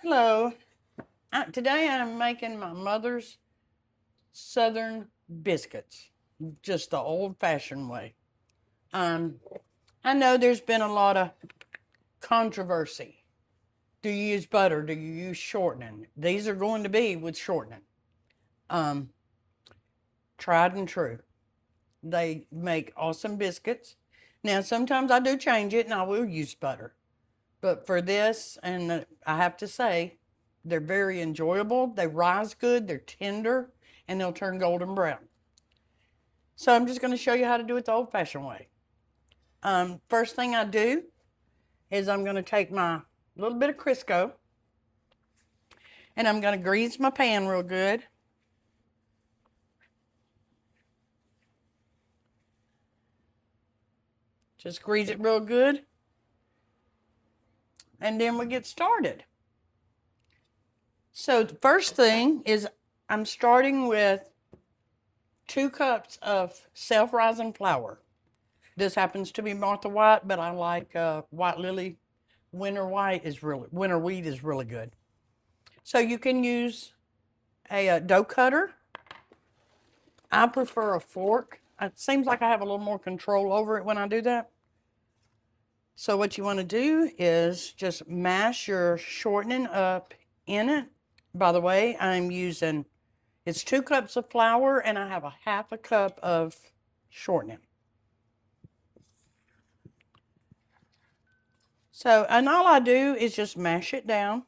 Hello. Today I'm making my mother's southern biscuits, just the old-fashioned way. Um, I know there's been a lot of controversy. Do you use butter? Do you use shortening? These are going to be with shortening. Um, Tried and true. They make awesome biscuits. Now, sometimes I do change it and I will use butter. But for this, and I have to say, they're very enjoyable. They rise good, they're tender, and they'll turn golden brown. So I'm just going to show you how to do it the old-fashioned way. First thing I do is I'm going to take my little bit of Crisco, and I'm going to grease my pan real good. Just grease it real good. And then we get started. So the first thing is I'm starting with 2 cups of self-rising flour. This happens to be Martha White, but I like White Lily. Winter wheat is really good. So you can use a dough cutter. I prefer a fork. It seems like I have a little more control over it when I do that. So what you want to do is just mash your shortening up in it. By the way, it's 2 cups of flour and I have a half a cup of shortening. So, and all I do is just mash it down.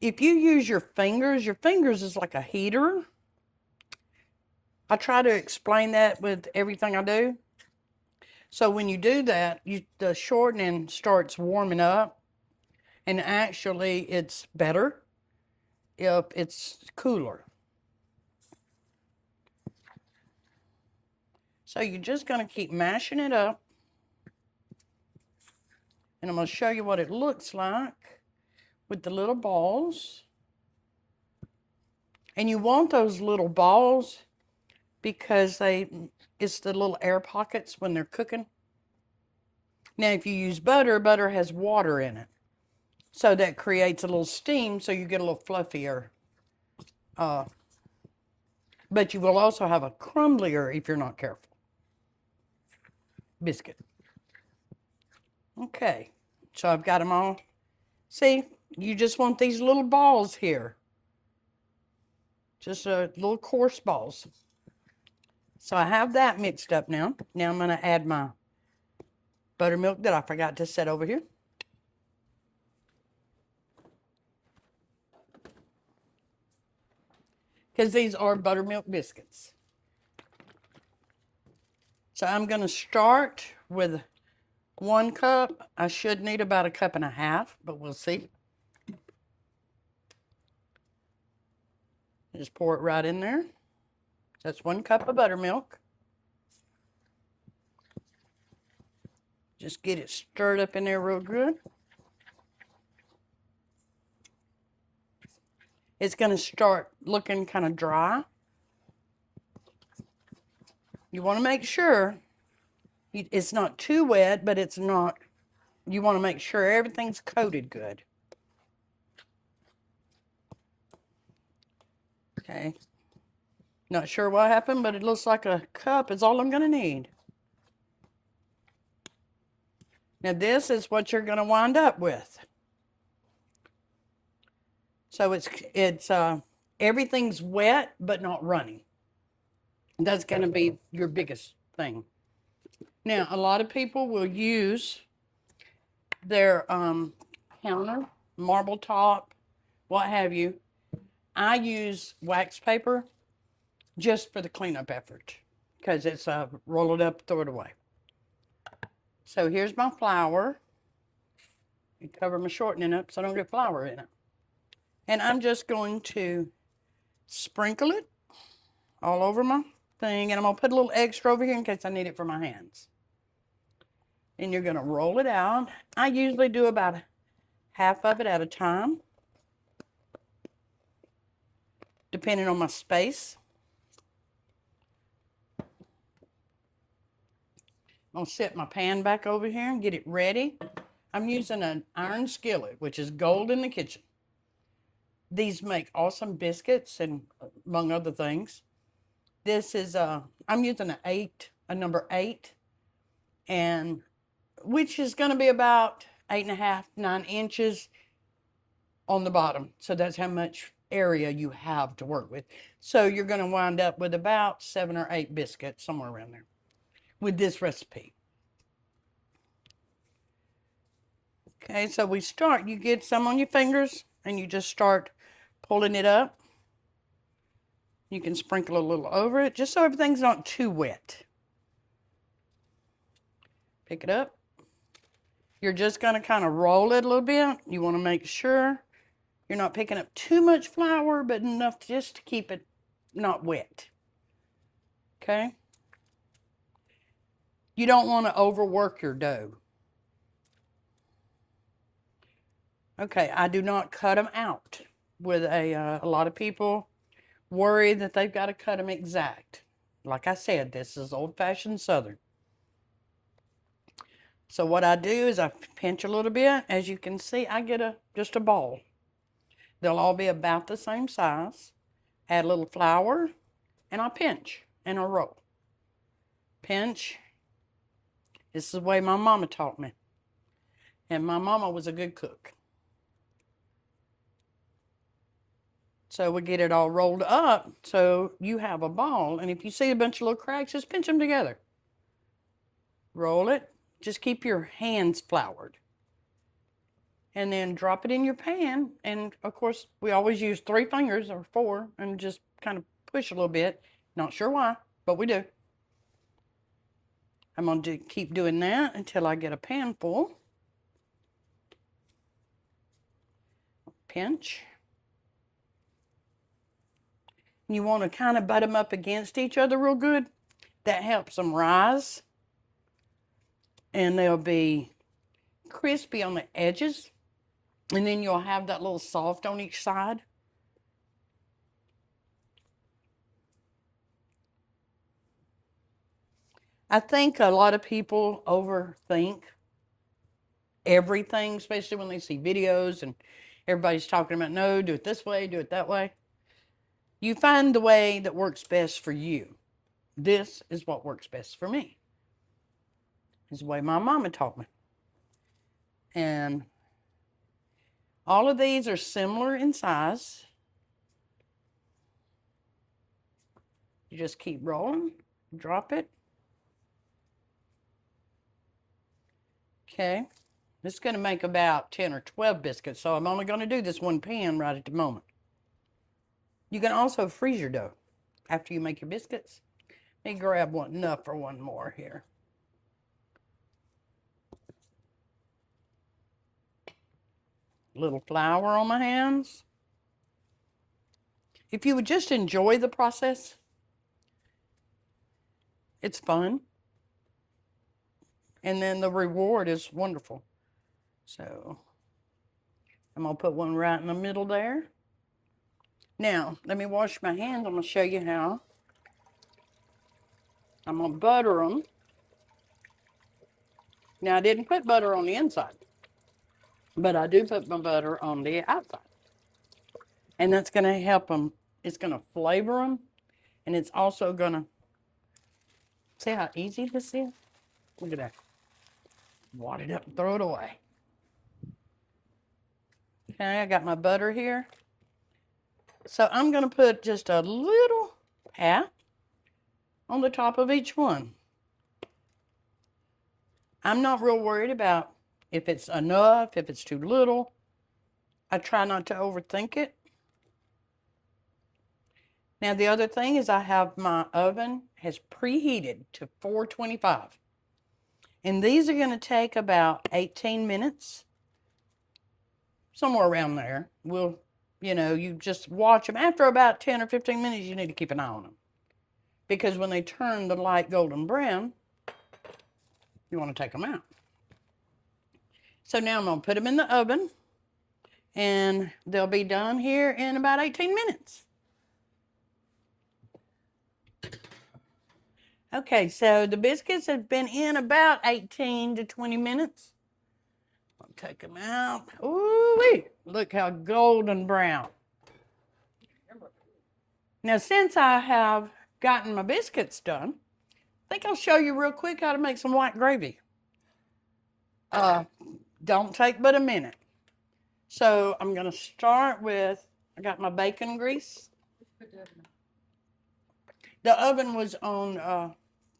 If you use your fingers is like a heater. I try to explain that with everything I do. So when you do that, the shortening starts warming up, and actually it's better if it's cooler. So you're just going to keep mashing it up, and I'm going to show you what it looks like with the little balls. And you want those little balls because it's the little air pockets when they're cooking. Now, if you use butter, butter has water in it. So that creates a little steam, so you get a little fluffier. But you will also have a crumblier if you're not careful biscuit. Okay, so I've got them all. See, you just want these little balls here. Just little coarse balls. So I have that mixed up now. Now I'm going to add my buttermilk that I forgot to set over here. Because these are buttermilk biscuits. So I'm going to start with 1 cup. I should need about 1.5 cups, but we'll see. Just pour it right in there. That's 1 cup of buttermilk. Just get it stirred up in there real good. It's going to start looking kind of dry. You want to make sure it's not too wet, but it's not. You want to make sure everything's coated good. Okay. Not sure what happened, but it looks like 1 cup is all I'm going to need. Now this is what you're going to wind up with. So it's everything's wet but not running. That's going to be your biggest thing. Now a lot of people will use their counter, marble top, what have you. I use wax paper just for the cleanup effort because it's roll it up, throw it away. So here's my flour. You cover my shortening up so I don't get flour in it. And I'm just going to sprinkle it all over my thing. And I'm going to put a little extra over here in case I need it for my hands. And you're going to roll it out. I usually do about half of it at a time, depending on my space. I'm going to set my pan back over here and get it ready. I'm using an iron skillet, which is gold in the kitchen. These make awesome biscuits and among other things. This is I'm using a number 8, and which is going to be about 8.5, 9 inches on the bottom. So that's how much area you have to work with. So you're going to wind up with about 7 or 8 biscuits, somewhere around there, with this recipe. Okay, so you get some on your fingers, and you just start pulling it up. You can sprinkle a little over it, just so everything's not too wet. Pick it up. You're just going to kind of roll it a little bit. You want to make sure you're not picking up too much flour, but enough just to keep it not wet. Okay? You don't want to overwork your dough. Okay, I do not cut them out. With a lot of people worry that they've got to cut them exact. Like I said, this is old-fashioned Southern. So what I do is I pinch a little bit. As you can see, I get just a ball. They'll all be about the same size. Add a little flour, and I pinch and I roll. Pinch. This is the way my mama taught me. And my mama was a good cook. So we get it all rolled up so you have a ball. And if you see a bunch of little cracks, just pinch them together. Roll it. Just keep your hands floured. And then drop it in your pan. And of course, we always use 3 fingers or 4 and just kind of push a little bit. Not sure why, but we do. I'm going to keep doing that until I get a pan full. Pinch. You want to kind of butt them up against each other real good. That helps them rise. And they'll be crispy on the edges. And then you'll have that little soft on each side. I think a lot of people overthink everything, especially when they see videos and everybody's talking about, no, do it this way, do it that way. You find the way that works best for you. This is what works best for me. It's the way my mama taught me. And all of these are similar in size. You just keep rolling, drop it. Okay, this is going to make about 10 or 12 biscuits, so I'm only going to do this one pan right at the moment. You can also freeze your dough after you make your biscuits. Let me grab enough for one more here. Little flour on my hands. If you would just enjoy the process, it's fun. And then the reward is wonderful. So I'm going to put one right in the middle there. Now, let me wash my hands. I'm going to show you how. I'm going to butter them. Now, I didn't put butter on the inside, but I do put my butter on the outside. And that's going to help them. It's going to flavor them. And it's also going to, see how easy this is? Look at that. Wad it up and throw it away. Okay, I got my butter here. So I'm going to put just a little pat on the top of each one. I'm not real worried about if it's enough, if it's too little. I try not to overthink it. Now the other thing is I have my oven has preheated to 425. And these are going to take about 18 minutes. Somewhere around there. You just watch them. After about 10 or 15 minutes, you need to keep an eye on them. Because when they turn the light golden brown, you want to take them out. So now I'm going to put them in the oven. And they'll be done here in about 18 minutes. Okay, so the biscuits have been in about 18 to 20 minutes. I'll Take them out. Ooh-wee. Look how golden brown. Now, since I have gotten my biscuits done, I think I'll show you real quick how to make some white gravy. Don't take but a minute. So I'm going to start with, I got my bacon grease. The oven was on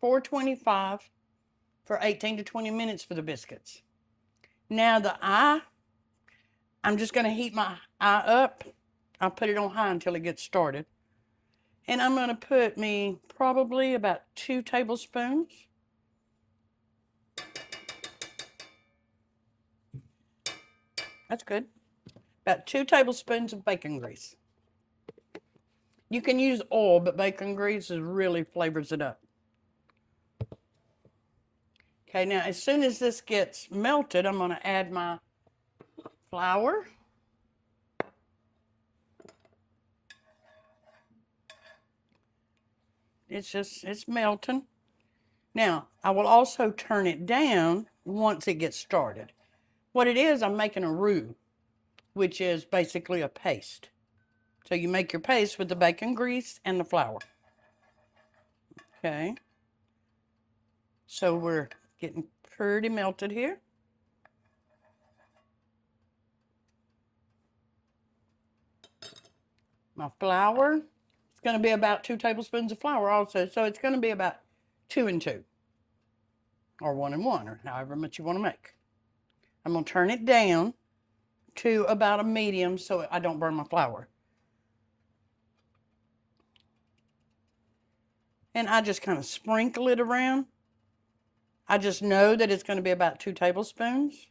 425 for 18 to 20 minutes for the biscuits. Now I'm just going to heat my eye up. I'll put it on high until it gets started. And I'm going to put me probably about 2 tablespoons. That's good. About 2 tablespoons of bacon grease. You can use oil, but bacon grease really flavors it up. Okay, now as soon as this gets melted, I'm going to add my flour. It's melting. Now, I will also turn it down once it gets started. What it is, I'm making a roux, which is basically a paste. So you make your paste with the bacon grease and the flour. Okay. So we're getting pretty melted here. My flour, it's going to be about 2 tablespoons of flour also. So it's going to be about 2 and 2. Or 1 and 1, or however much you want to make. I'm going to turn it down to about a medium so I don't burn my flour. And I just kind of sprinkle it around. I just know that it's going to be about 2 tablespoons.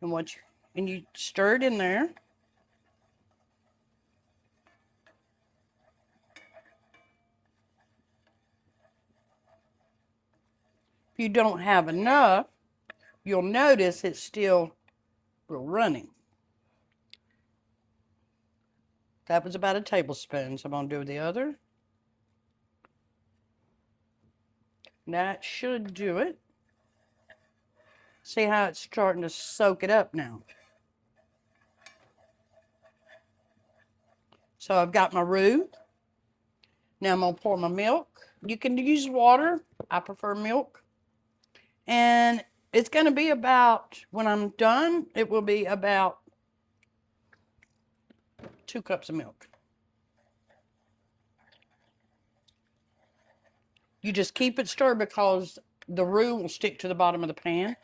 And you stir it in there. If you don't have enough, you'll notice it's still running. That was about a tablespoon, so I'm going to do the other. That should do it. See how it's starting to soak it up now. So I've got my roux. Now I'm going to pour my milk. You can use water. I prefer milk. And it's going to be about, when I'm done, it will be about 2 cups of milk. You just keep it stirred because the roux will stick to the bottom of the pan.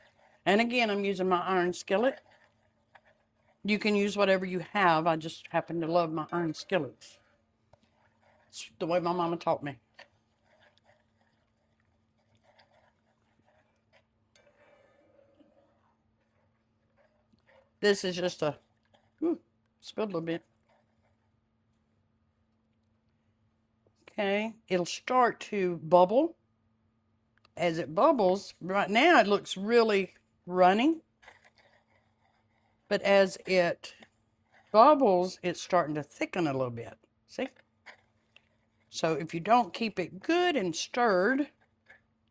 And again, I'm using my iron skillet. You can use whatever you have. I just happen to love my iron skillets. It's the way my mama taught me. This is just spilled a little bit. Okay, it'll start to bubble. As it bubbles, right now it looks really runny. But as it bubbles, it's starting to thicken a little bit. See? So if you don't keep it good and stirred,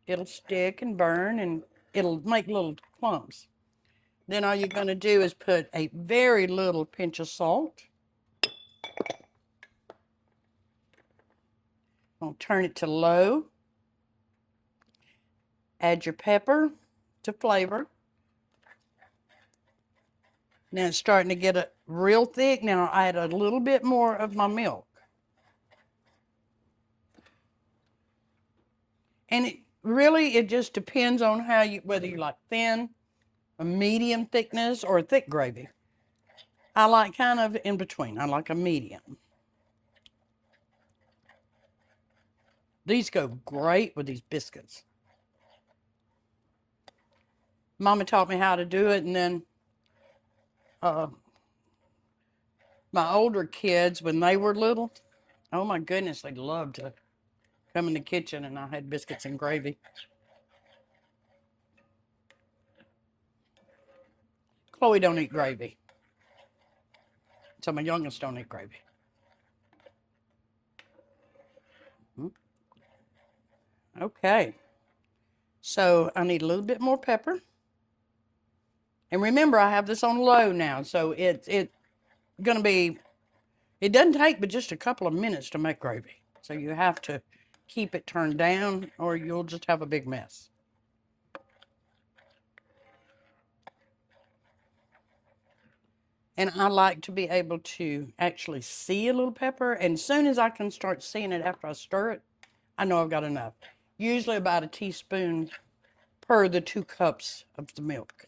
it'll stick and burn and it'll make little clumps. Then all you're going to do is put a very little pinch of salt. I'll turn it to low. Add your pepper to flavor. Now it's starting to get real thick. Now I add a little bit more of my milk. And it just depends on whether you like thin, a medium thickness, or a thick gravy. I like kind of in between. I like a medium. These go great with these biscuits. Mama taught me how to do it, and then my older kids, when they were little, oh my goodness, they loved to come in the kitchen and I had biscuits and gravy. Chloe don't eat gravy. So my youngest don't eat gravy. Okay. So I need a little bit more pepper. And remember, I have this on low now, so it's gonna be, it doesn't take but just a couple of minutes to make gravy. So you have to keep it turned down or you'll just have a big mess. And I like to be able to actually see a little pepper. And as soon as I can start seeing it after I stir it, I know I've got enough. Usually about a teaspoon per the 2 cups of the milk.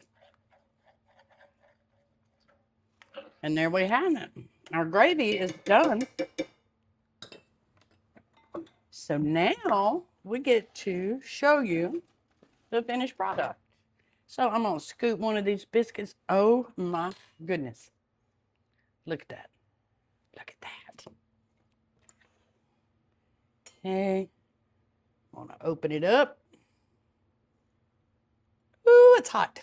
And there we have it. Our gravy is done. So now we get to show you the finished product. So I'm going to scoop one of these biscuits. Oh my goodness. Look at that. Look at that. Okay. I'm going to open it up. Ooh, it's hot.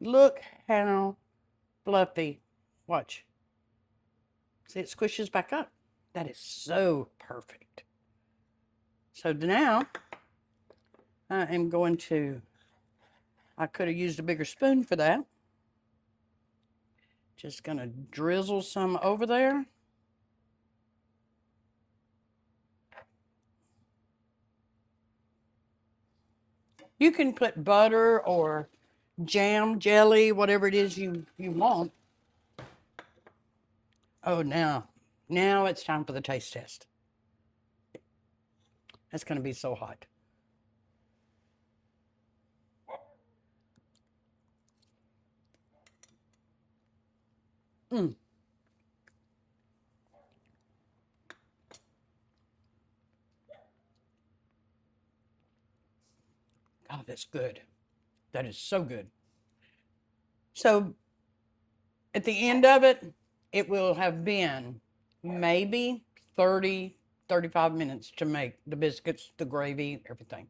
Look how fluffy. Watch. See, it squishes back up. That is so perfect. So now I am going to, I could have used a bigger spoon for that. Just going to drizzle some over there. You can put butter or jam, jelly, whatever it is you want. Oh, now it's time for the taste test. That's going to be so hot. Mm. Oh, that's good. That is so good. So at the end of it, it will have been maybe 30, 35 minutes to make the biscuits, the gravy, everything.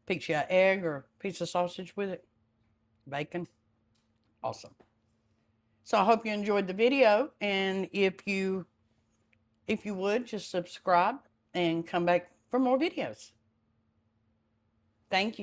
Pick you an egg or a piece of sausage with it. Bacon. Awesome. So I hope you enjoyed the video, and if you would, just subscribe and come back for more videos. Thank you.